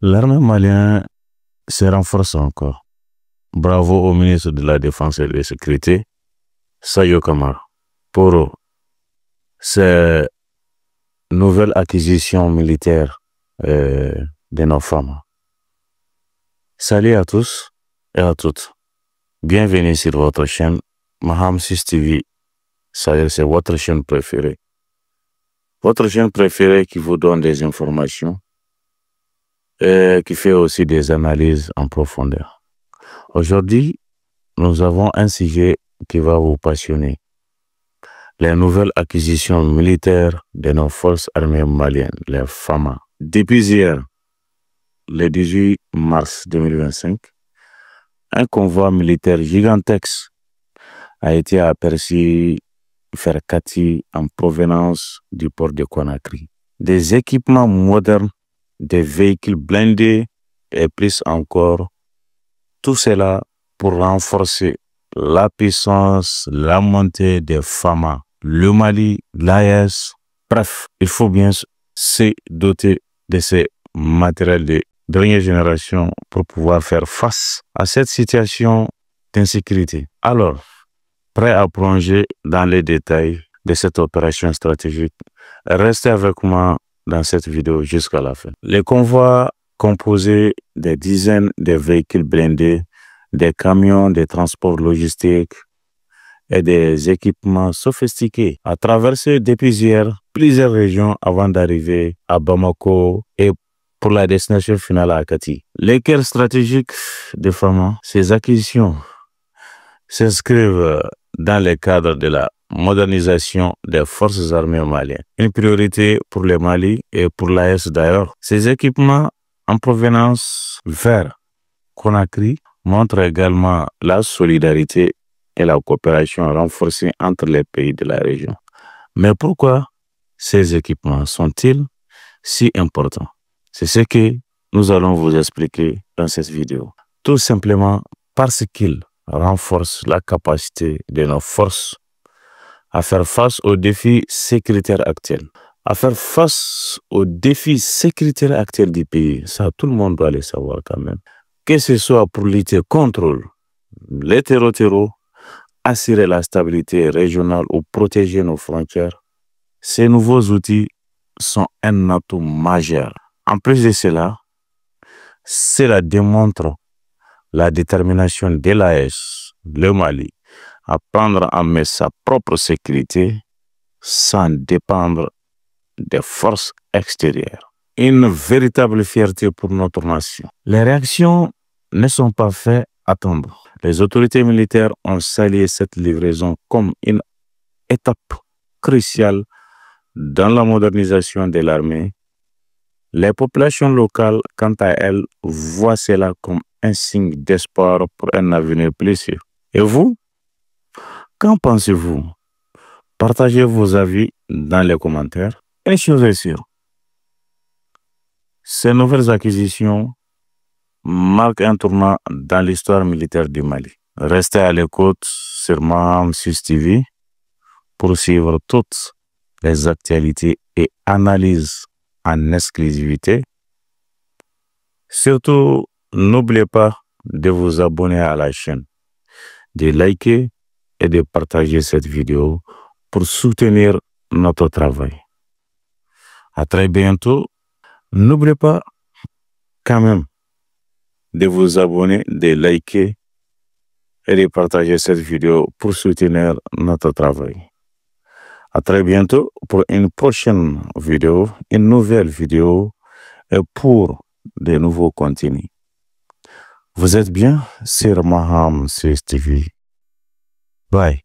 L'armée malienne se renforce encore. Bravo au ministre de la Défense et de la Sécurité, Sadio Kamara, pour ces nouvelles acquisitions militaires de nos femmes. Salut à tous et à toutes. Bienvenue sur votre chaîne Maham 6 TV. C'est votre chaîne préférée. Votre chaîne préférée qui vous donne des informations et qui fait aussi des analyses en profondeur. Aujourd'hui, nous avons un sujet qui va vous passionner. Les nouvelles acquisitions militaires de nos forces armées maliennes, les FAMA. Depuis hier, le 18 mars 2025, un convoi militaire gigantesque a été aperçu vers Kati en provenance du port de Conakry. Des équipements modernes, des véhicules blindés et plus encore, tout cela pour renforcer la puissance, la montée des FAMA, le Mali, l'AES. Bref, il faut bien se doter de ces matériels de dernière génération pour pouvoir faire face à cette situation d'insécurité. Alors, prêt à plonger dans les détails de cette opération stratégique, restez avec moi dans cette vidéo jusqu'à la fin. Les convois composés des dizaines de véhicules blindés, des camions de transport logistique et des équipements sophistiqués a traversé depuis hier plusieurs régions avant d'arriver à Bamako et pour la destination finale à Kati. Les cœurs stratégiques des FAMA, ces acquisitions s'inscrivent dans le cadre de la modernisation des forces armées maliennes. Une priorité pour le Mali et pour l'AES d'ailleurs. Ces équipements en provenance vers Conakry montrent également la solidarité et la coopération renforcée entre les pays de la région. Mais pourquoi ces équipements sont-ils si importants? C'est ce que nous allons vous expliquer dans cette vidéo. Tout simplement parce qu'ils renforcent la capacité de nos forces à faire face aux défis sécuritaires actuels. À faire face aux défis sécuritaires actuels du pays, ça tout le monde doit le savoir quand même. Que ce soit pour lutter contre les terreaux, assurer la stabilité régionale ou protéger nos frontières, ces nouveaux outils sont un atout majeur. En plus de cela, cela démontre la détermination de l'AES, le Mali, à prendre en main sa propre sécurité sans dépendre des forces extérieures. Une véritable fierté pour notre nation. Les réactions ne sont pas faites attendre. Les autorités militaires ont salué cette livraison comme une étape cruciale dans la modernisation de l'armée. Les populations locales, quant à elles, voient cela comme un signe d'espoir pour un avenir plus sûr. Et vous, qu'en pensez-vous? Partagez vos avis dans les commentaires. Une chose est sûre, ces nouvelles acquisitions marquent un tournant dans l'histoire militaire du Mali. Restez à l'écoute sur Maham 6 TV pour suivre toutes les actualités et analyses en exclusivité. Surtout, n'oubliez pas de vous abonner à la chaîne, de liker et de partager cette vidéo pour soutenir notre travail. À très bientôt. N'oubliez pas quand même de vous abonner, de liker et de partager cette vidéo pour soutenir notre travail. À très bientôt pour une prochaine vidéo, une nouvelle vidéo et pour de nouveaux contenus. Vous êtes bien sur Maham 6 TV. Bye.